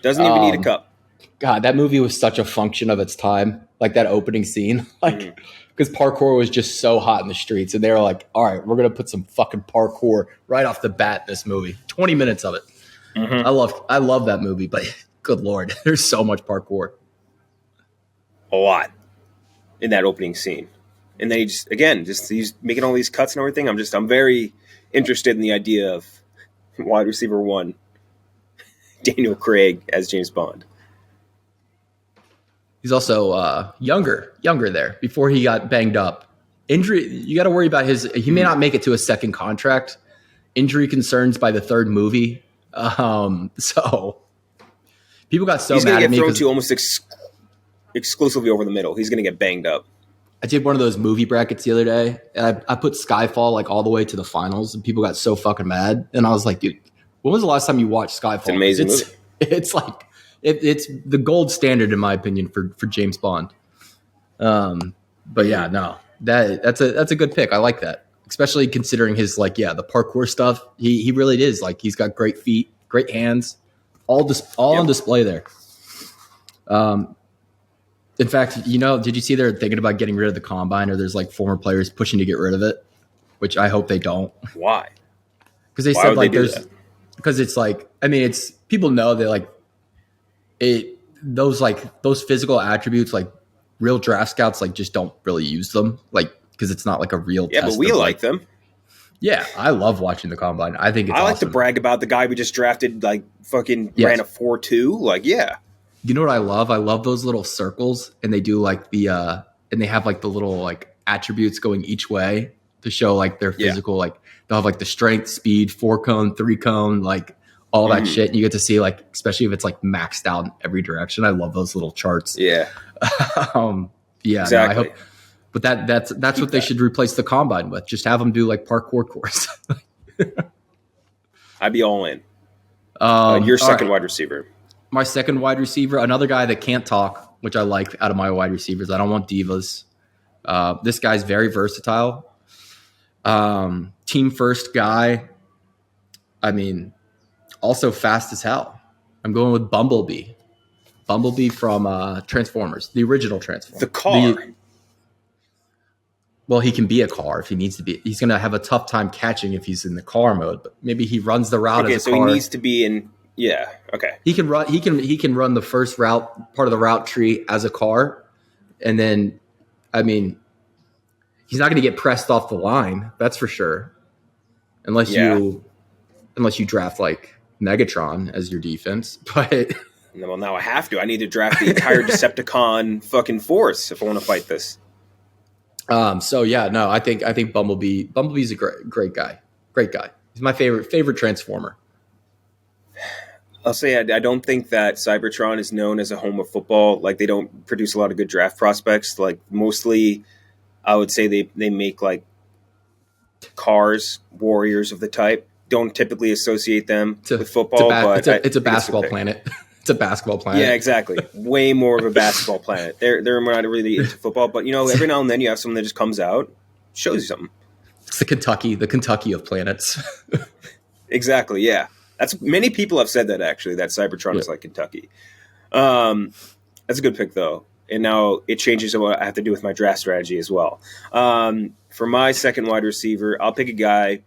Doesn't even need a cup. God, that movie was such a function of its time. Like that opening scene. Like, because parkour was just so hot in the streets. And they were like, all right, we're going to put some fucking parkour right off the bat in this movie. 20 minutes of it. Mm-hmm. I love that movie, but good Lord, there's so much parkour. A lot in that opening scene. And then he's making all these cuts and everything. I'm very interested in the idea of wide receiver 1, Daniel Craig as James Bond. He's also younger there before he got banged up. Injury, you got to worry about he may not make it to a second contract. Injury concerns by the third movie. So people got so mad at me. He's going to get thrown to almost exclusively over the middle. He's going to get banged up. I did one of those movie brackets the other day, and I put Skyfall like all the way to the finals, and people got so fucking mad. And I was like, dude, when was the last time you watched Skyfall? It's an amazing movie. It's like it's the gold standard in my opinion for James Bond. But yeah, no, that's a good pick. I like that, especially considering his the parkour stuff. He really is like he's got great feet, great hands, all on display there. In fact, did you see they're thinking about getting rid of the combine, or there's like former players pushing to get rid of it, which I hope they don't. Why? Because they said like because it's like, I mean, it's people know that like those physical attributes, like real draft scouts like just don't really use them, like because it's not like a real test. But we like them. Yeah, I love watching the combine. I think it's awesome. Like to brag about the guy we just drafted, like fucking ran a 4.2. Like, yeah. You know what I love? I love those little circles, and they do like and they have like the little like attributes going each way to show like their physical, like they'll have like the strength, speed, 4-cone, 3-cone, like all that shit. And you get to see like, especially if it's like maxed out in every direction. I love those little charts. Yeah. Yeah. Exactly. No, But that's what they should replace the combine with. Just have them do like parkour course. I'd be all in. Your second wide receiver. My second wide receiver, another guy that can't talk, which I like out of my wide receivers. I don't want divas. This guy's very versatile. Team first guy. I mean, also fast as hell. I'm going with Bumblebee. Bumblebee from Transformers, the original Transformers. The car. Well, he can be a car if he needs to be. He's going to have a tough time catching if he's in the car mode. But maybe he runs the route as a car. So he needs to be in. Yeah. Okay. He can run. He can run the first route, part of the route tree as a car, and then, I mean, he's not going to get pressed off the line. That's for sure. Unless you draft like Megatron as your defense, but. Well, now I have to. I need to draft the entire Decepticon fucking force if I want to fight this. So yeah, no, I think Bumblebee's a great guy. Great guy. He's my favorite Transformer. I'll say I don't think that Cybertron is known as a home of football. Like, they don't produce a lot of good draft prospects. Like, mostly I would say they make like cars, warriors of the type. Don't typically associate them with football, but it's a basketball planet. It's a basketball planet. Yeah, exactly. Way more of a basketball planet. They're not really into football, but every now and then you have someone that just comes out, shows you something. It's the Kentucky of planets. Exactly. Yeah, that's many people have said that actually. That Cybertron is like Kentucky. That's a good pick though, and now it changes what I have to do with my draft strategy as well. For my second wide receiver, I'll pick a guy,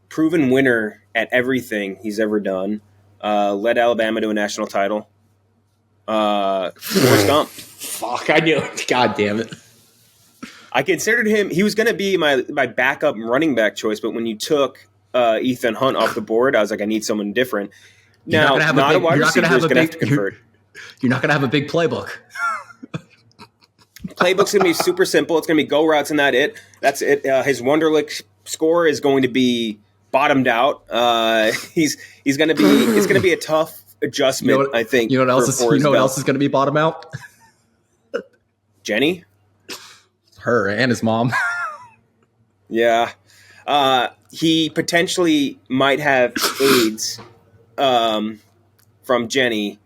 proven winner at everything he's ever done. Led Alabama to a national title. Forrest Gump. Fuck, I knew it. God damn it. I considered him. He was going to be my backup running back choice, but when you took Ethan Hunt off the board, I was like, I need someone different. Now, not a wide receiver is going to have to convert. You're not going to have a big playbook. Playbook's going to be super simple. It's going to be go routes and that's it. His Wonderlic score is going to be bottomed out. He's going to be. It's going to be a tough adjustment. I think. You know what else is going to be bottom out? Jenny, her and his mom. Yeah, he potentially might have AIDS from Jenny,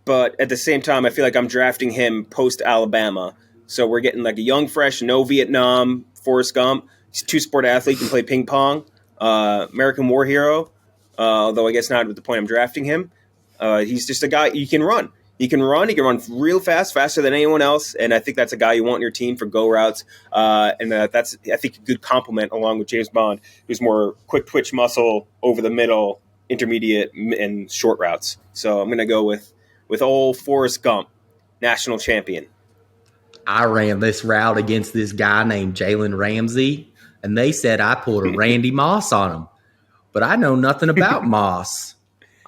but at the same time, I feel like I'm drafting him post Alabama, so we're getting like a young, fresh, no Vietnam Forrest Gump. He's a two-sport athlete, can play ping pong. American war hero, although I guess not at the point I'm drafting him. He's just a guy. He can run. He can run real fast, faster than anyone else, and I think that's a guy you want on your team for go routes. And that's, I think, a good complement along with James Bond, who's more quick twitch muscle, over the middle, intermediate, and short routes. So I'm going to go with old Forrest Gump, national champion. I ran this route against this guy named Jalen Ramsey, and they said I pulled a Randy Moss on him. But I know nothing about Moss.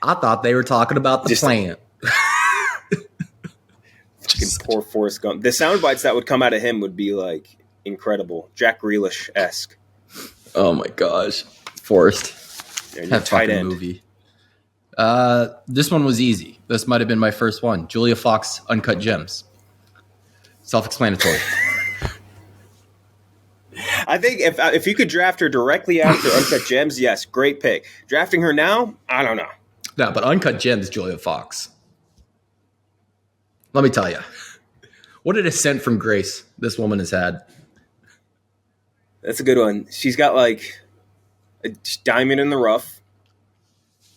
I thought they were talking about the plant. Poor Forrest Gump. The sound bites that would come out of him would be like incredible. Jack Grealish-esque. Oh my gosh. Forrest. Yeah, that tight fucking end. Movie. This one was easy. This might have been my first one. Julia Fox, Uncut Gems. Self-explanatory. I think if you could draft her directly after Uncut Gems, yes, great pick. Drafting her now, I don't know. No, but Uncut Gems, Julia Fox. Let me tell you. What a descent from grace this woman has had. That's a good one. She's got like a diamond in the rough,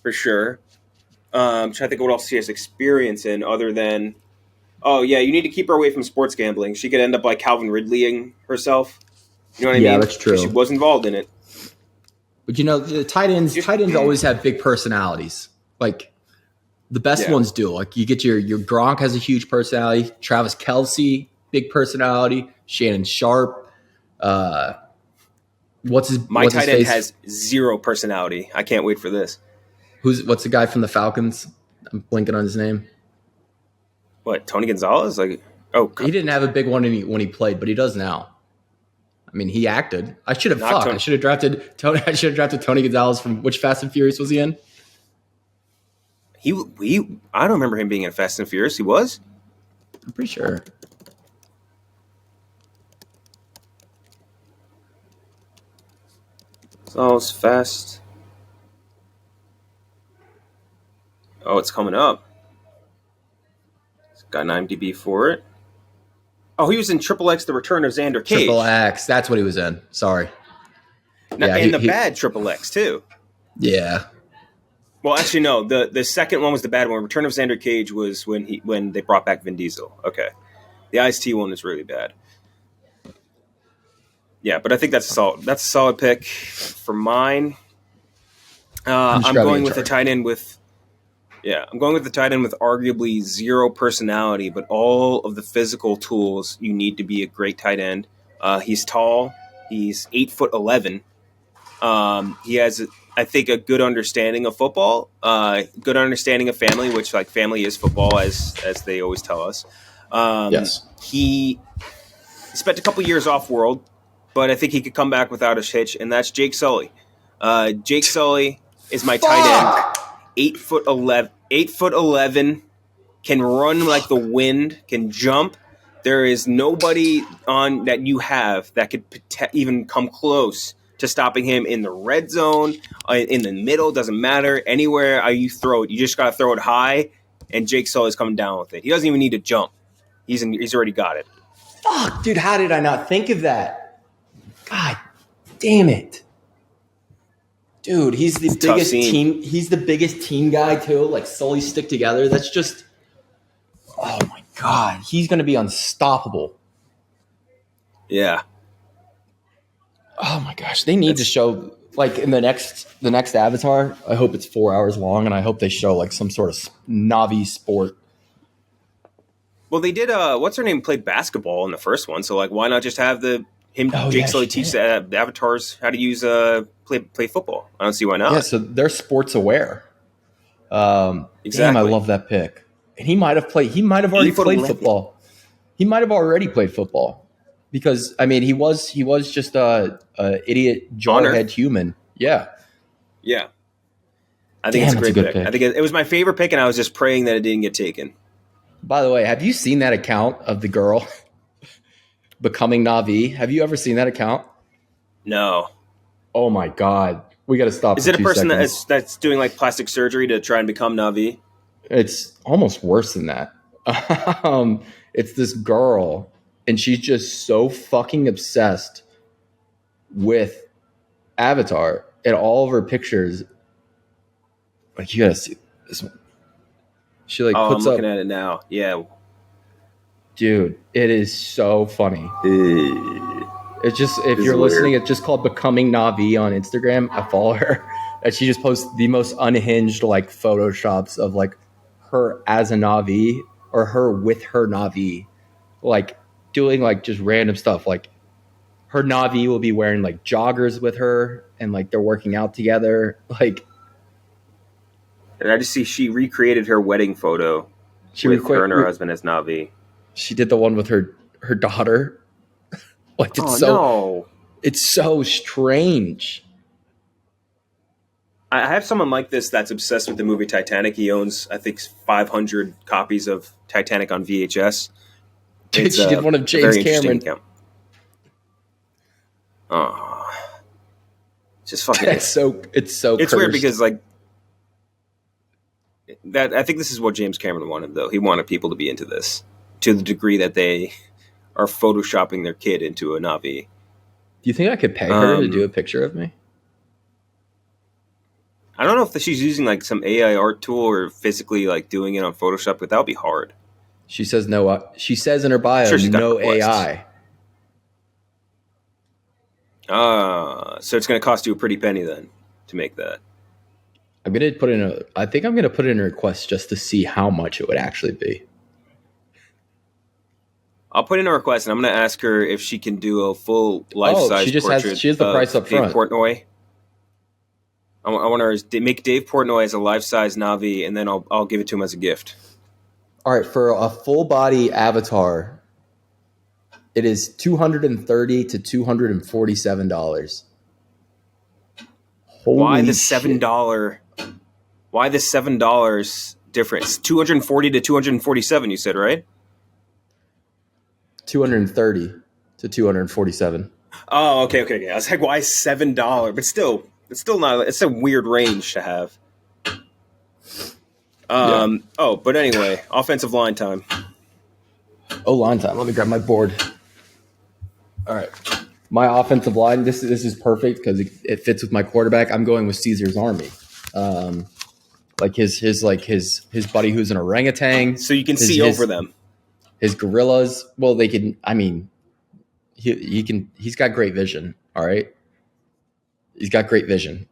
for sure. I'm trying to think of what else she has experience in other than, oh yeah, you need to keep her away from sports gambling. She could end up like Calvin Ridleying herself. You know what I mean? Yeah, that's true. She was involved in it. But the tight ends always have big personalities. Like the best ones do. Like you get your Gronk has a huge personality. Travis Kelce, big personality. Shannon Sharp. My tight end has zero personality. I can't wait for this. What's the guy from the Falcons? I'm blanking on his name. What, Tony Gonzalez? He didn't have a big one when he played, but he does now. I mean, he acted. I should have drafted Tony Gonzalez from which Fast and Furious was he in? I don't remember him being in Fast and Furious. He was? I'm pretty sure. So it's fast. Oh, it's coming up. It's got an IMDb for it. Oh, he was in Triple X: The Return of Xander Cage. Triple X. That's what he was in. Sorry. Yeah, and the bad Triple X too. Yeah. Well, actually, no. The second one was the bad one. Return of Xander Cage was when they brought back Vin Diesel. Okay, the Ice-T one is really bad. Yeah, but I think that's a solid pick for mine. I'm going with the tight end with. Yeah, I'm going with the tight end with arguably zero personality, but all of the physical tools you need to be a great tight end. He's tall. He's 8'11". He has, I think, a good understanding of football, good understanding of family, which like family is football, as they always tell us. Yes. He spent a couple years off world, but I think he could come back without a hitch, and that's Jake Sully. Jake Sully is my tight end. 8'11", can run like the wind, can jump. There is nobody on that you have that could even come close to stopping him in the red zone, in the middle, doesn't matter. Anywhere you throw it, you just got to throw it high, and Jake Sully's coming down with it. He doesn't even need to jump. He's already got it. Fuck, dude, how did I not think of that? God damn it. Dude, he's the biggest team. He's the biggest team guy too. Like Sully stick together. That's just, oh my God, he's going to be unstoppable. Yeah. Oh my gosh, they need to show like in the next Avatar. I hope it's 4 hours long, and I hope they show like some sort of Navi sport. Well, they did. What's her name played basketball in the first one, so like, why not just have Jake Sully teach the avatars how to use play football? I don't see why not. Yeah, so they're sports aware. Exactly. Damn, I love that pick. And he might have already played football. He might have already played football because I mean he was just a idiot jarhead human. Yeah. Yeah. I think it's a great pick. I think it was my favorite pick, and I was just praying that it didn't get taken. By the way, have you seen that account of the girl becoming Na'vi? Have you ever seen that account? No. Oh my God. We got to stop. Is it a person that's doing like plastic surgery to try and become Na'vi? It's almost worse than that. It's this girl, and she's just so fucking obsessed with Avatar and all of her pictures. Like, you gotta see this one. She like puts I'm looking at it now. Yeah. Dude, it is so funny. It's just, if you're listening, it's just called Becoming Na'vi on Instagram. I follow her. And she just posts the most unhinged like photoshops of like her as a Na'vi or her with her Na'vi, like doing like just random stuff. Like her Na'vi will be wearing like joggers with her and like they're working out together. Like, and I just see she recreated her wedding photo with her and her husband as Na'vi. She did the one with her daughter. Like it's so strange. I have someone like this that's obsessed with the movie Titanic. He owns, I think, 500 copies of Titanic on VHS. She did one of James Cameron. Oh, just fucking. It's It's weird because like that. I think this is what James Cameron wanted, though. He wanted people to be into this to the degree that they are photoshopping their kid into a Na'vi. Do you think I could pay her to do a picture of me? I don't know if she's using like some AI art tool or physically like doing it on Photoshop, but that would be hard. She says no. She says in her bio, no AI. So it's going to cost you a pretty penny then to make that. I think I'm going to put in a request just to see how much it would actually be. I'll put in a request, and I'm going to ask her if she can do a full life-size portrait. She has the price up front. Dave Portnoy. I want her to make Dave Portnoy as a life-size Na'vi, and then I'll give it to him as a gift. All right, for a full-body avatar, it is $230 to $247. Why the $7? Why the $7 difference? $240 to $247. You said, right? $230 to $247. Oh, okay. I was like, why $7? But still, it's still not. It's a weird range to have. Yeah. Oh, but anyway, offensive line time. Oh, line time. Let me grab my board. All right. My offensive line. This is perfect because it fits with my quarterback. I'm going with Caesar's Army. Like his buddy who's an orangutan. So you can see over them. His gorillas. Well, they can. I mean, he can. He's got great vision. All right. He's got great vision.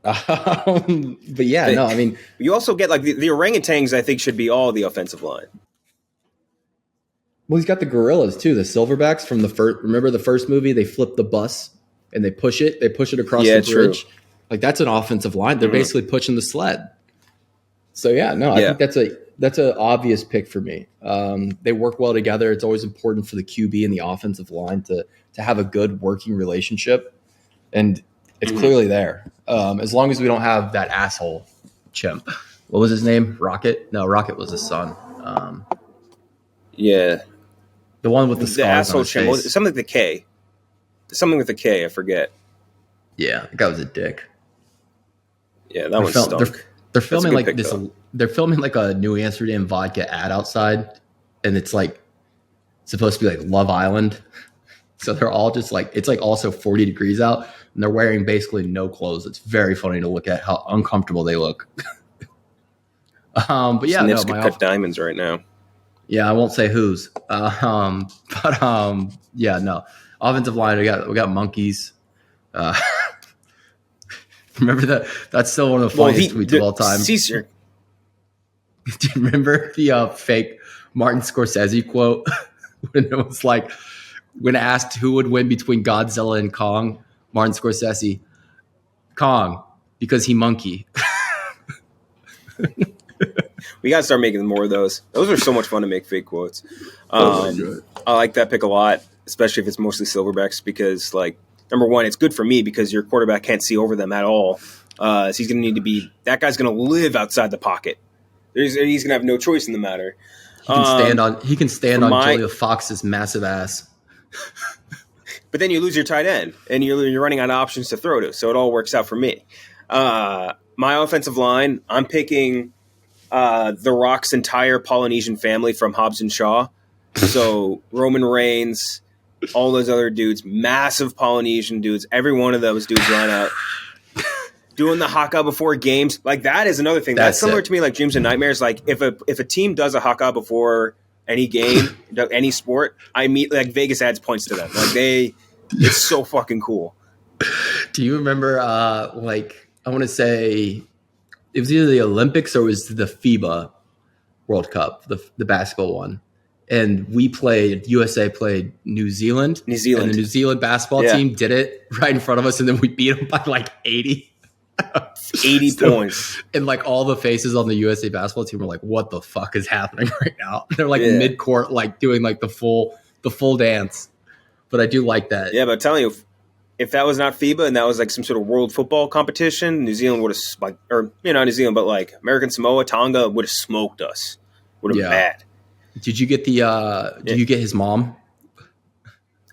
But yeah, no. I mean, you also get like the orangutans. I think should be all the offensive line. Well, he's got the gorillas too, the silverbacks from the first. Remember the first movie? They flip the bus and they push it. They push it across the bridge. True. Like that's an offensive line. They're basically pushing the sled. So yeah, no, I think that's an obvious pick for me. They work well together. It's always important for the QB and the offensive line to have a good working relationship, and it's clearly there. As long as we don't have that asshole chimp. What was his name? Rocket? No, Rocket was his son. Yeah. The one with the scars on his face. Something with the K. Something with the K, I forget. Yeah, that guy was a dick. Yeah, that one stunk. They're filming like this. Though. They're filming like a New Amsterdam vodka ad outside, and it's like supposed to be like Love Island. So they're all just like it's like also 40 degrees out, and they're wearing basically no clothes. It's very funny to look at how uncomfortable they look. But yeah, Snips could cut diamonds right now. Yeah, I won't say whose. Yeah, no. Offensive line, we got monkeys. Remember that? That's still one of the funniest tweets of all time. Caesar. Do you remember the fake Martin Scorsese quote when it was like when asked who would win between Godzilla and Kong? Martin Scorsese, Kong, because he monkey. We got to start making more of those. Those are so much fun to make fake quotes. I like that pick a lot, especially if it's mostly silverbacks because, like, number one, it's good for me because your quarterback can't see over them at all. So he's going to need to be – that guy's going to live outside the pocket. He's going to have no choice in the matter. He can stand on Julia Fox's massive ass. But then you lose your tight end, and you're running out of options to throw to, so it all works out for me. My offensive line, I'm picking – The Rock's entire Polynesian family from Hobbs and Shaw. So Roman Reigns, all those other dudes, massive Polynesian dudes. Every one of those dudes line up. Doing the haka before games. Like that is another thing. That's similar to me like Dreams and Nightmares. Like if a team does a haka before any game, any sport, I meet like Vegas adds points to them. Like it's so fucking cool. Do you remember like I want to say it was either the Olympics or it was the FIBA World Cup, the basketball one. And USA played New Zealand. And the New Zealand basketball team did it right in front of us. And then we beat them by like 80. 80 points. And like all the faces on the USA basketball team were like, what the fuck is happening right now? They're like mid-court, like doing like the full dance. But I do like that. Yeah, but I'm telling you, if that was not FIBA and that was like some sort of world football competition, New Zealand would have, like, or not New Zealand, but like American Samoa, Tonga would have smoked us. Would have been bad. Did you get Did you get his mom?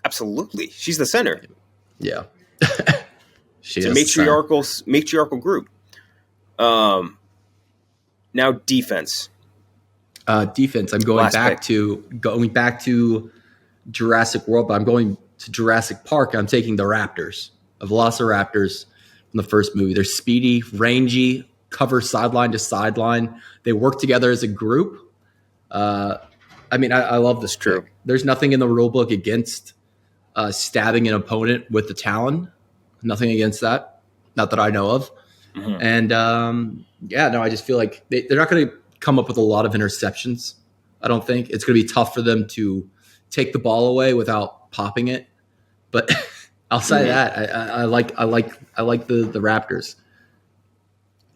Absolutely, she's the center. Yeah, it's a matriarchal group. Now defense. Defense. I'm going back to Jurassic World, but I'm going to Jurassic Park. I'm taking the Raptors, a Velociraptors from the first movie. They're speedy, rangy, cover sideline to sideline. They work together as a group. I mean, I love this trick. There's nothing in the rule book against stabbing an opponent with the talon. Nothing against that. Not that I know of. Mm-hmm. And I just feel like they're not going to come up with a lot of interceptions. I don't think it's going to be tough for them to take the ball away without popping it. But outside of that, I like the Raptors.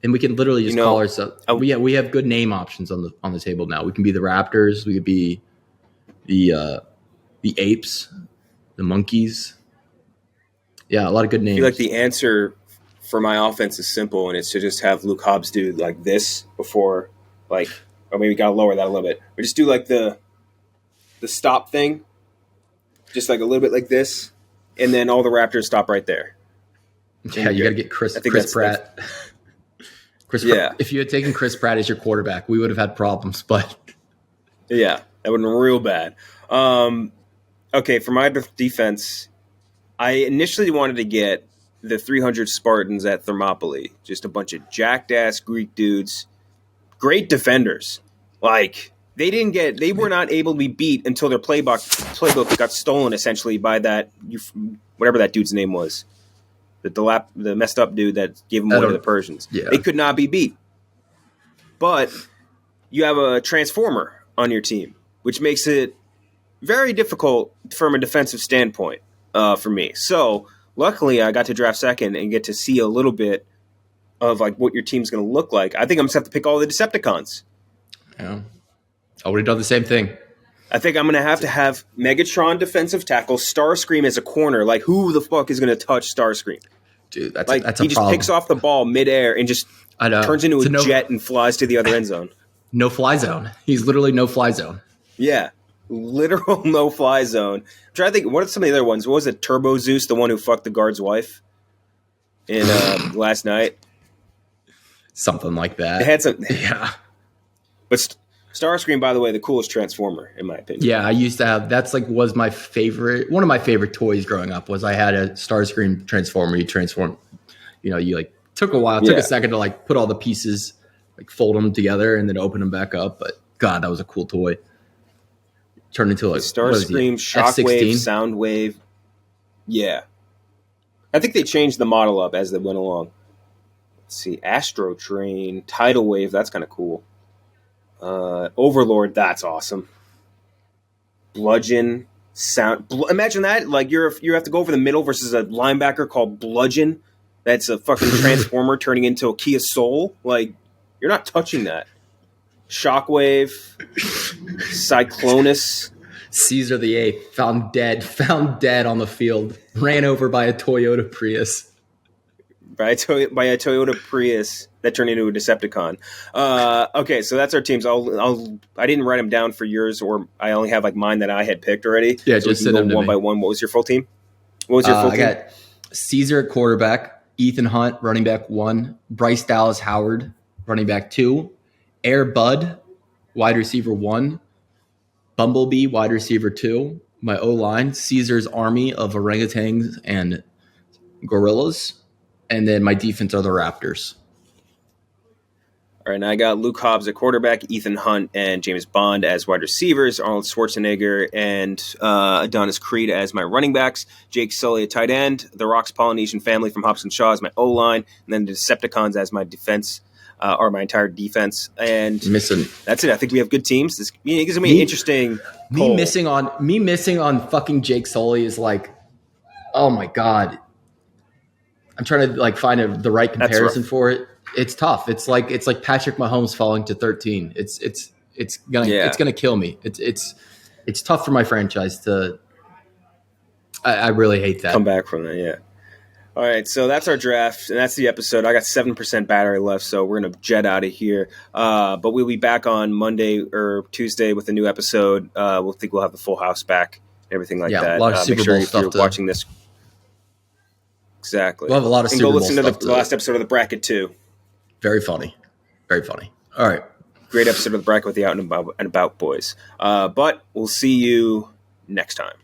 And we can literally just call ourselves. We have good name options on the table now. We can be the Raptors. We could be the apes, the monkeys. Yeah, a lot of good names. I feel like the answer for my offense is simple, and it's to just have Luke Hobbs do like this before, like, or maybe we gotta lower that a little bit. Or just do like the stop thing, just like a little bit like this, and then all the Raptors stop right there. Yeah, you got to get Chris Pratt. If you had taken Chris Pratt as your quarterback, we would have had problems. But yeah, that would have been real bad. Okay, for my defense, I initially wanted to get the 300 Spartans at Thermopylae, just a bunch of jacked ass Greek dudes, great defenders. Like they were not able to be beat until their playbook got stolen essentially by that whatever that dude's name was. The messed up dude that gave them away to the Persians. Yeah. They could not be beat. But you have a transformer on your team, which makes it very difficult from a defensive standpoint for me. So luckily I got to draft second and get to see a little bit of like what your team's going to look like. I think I'm just have to pick all the Decepticons. Yeah. I would have done the same thing. I think I'm going to have Megatron defensive tackle, Starscream as a corner. Like, who the fuck is going to touch Starscream? Dude, that's a problem. He just picks off the ball midair and just turns into a jet and flies to the other end zone. No fly zone. He's literally no fly zone. Yeah, literal no fly zone. I'm trying to think, what are some of the other ones? What was it? Turbo Zeus, the one who fucked the guard's wife in last night? Something like that. It had some, yeah. But Starscream, by the way, the coolest Transformer, in my opinion. Yeah, I used to have. That's like was my favorite. One of my favorite toys growing up was I had a Starscream Transformer. You transform. You like took a while. Took a second to like put all the pieces, like fold them together and then open them back up. But God, that was a cool toy. Turned into like Starscream, Shockwave, Soundwave. Yeah, I think they changed the model up as they went along. Let's see, Astro Train, Tidal Wave. That's kind of cool. Overlord, that's awesome. Bludgeon, imagine that. Like you have to go over the middle versus a linebacker called Bludgeon. That's a fucking transformer turning into a Kia Soul. Like you're not touching that. Shockwave, Cyclonus, Caesar the Eighth found dead on the field, ran over by a Toyota Prius. By a Toyota Prius that turned into a Decepticon. Okay, so that's our teams. I didn't write them down for yours, or I only have like mine that I had picked already. Yeah, so just send them to one me. by one. What was your full team? I got Caesar at quarterback, Ethan Hunt running back 1, Bryce Dallas Howard running back 2, Air Bud wide receiver 1, Bumblebee wide receiver 2. My O-line, Caesar's army of orangutans and gorillas. And then my defense are the Raptors. All right, and I got Luke Hobbs at quarterback, Ethan Hunt and James Bond as wide receivers, Arnold Schwarzenegger and Adonis Creed as my running backs, Jake Sully at tight end, the Rock's Polynesian family from Hobson Shaw as my O-line, and then the Decepticons as my defense, or my entire defense. And that's it. I think we have good teams. It's going to be an interesting Me missing on fucking Jake Sully is like, oh my God. I'm trying to like find the right comparison for it. It's tough. It's like Patrick Mahomes falling to 13. It's gonna kill me. It's tough for my franchise to. I really hate that. Come back from that, yeah. All right, so that's our draft, and that's the episode. I got 7% battery left, so we're gonna jet out of here. But we'll be back on Monday or Tuesday with a new episode. We'll have the full house back, and everything like that. Yeah, a lot of Super Bowl stuff. If you're watching this. Exactly. We'll have a lot of Super Bowl stuff. And go listen to the last episode of the bracket too. Very funny. Very funny. All right. Great episode of the bracket with the Out and About boys. But we'll see you next time.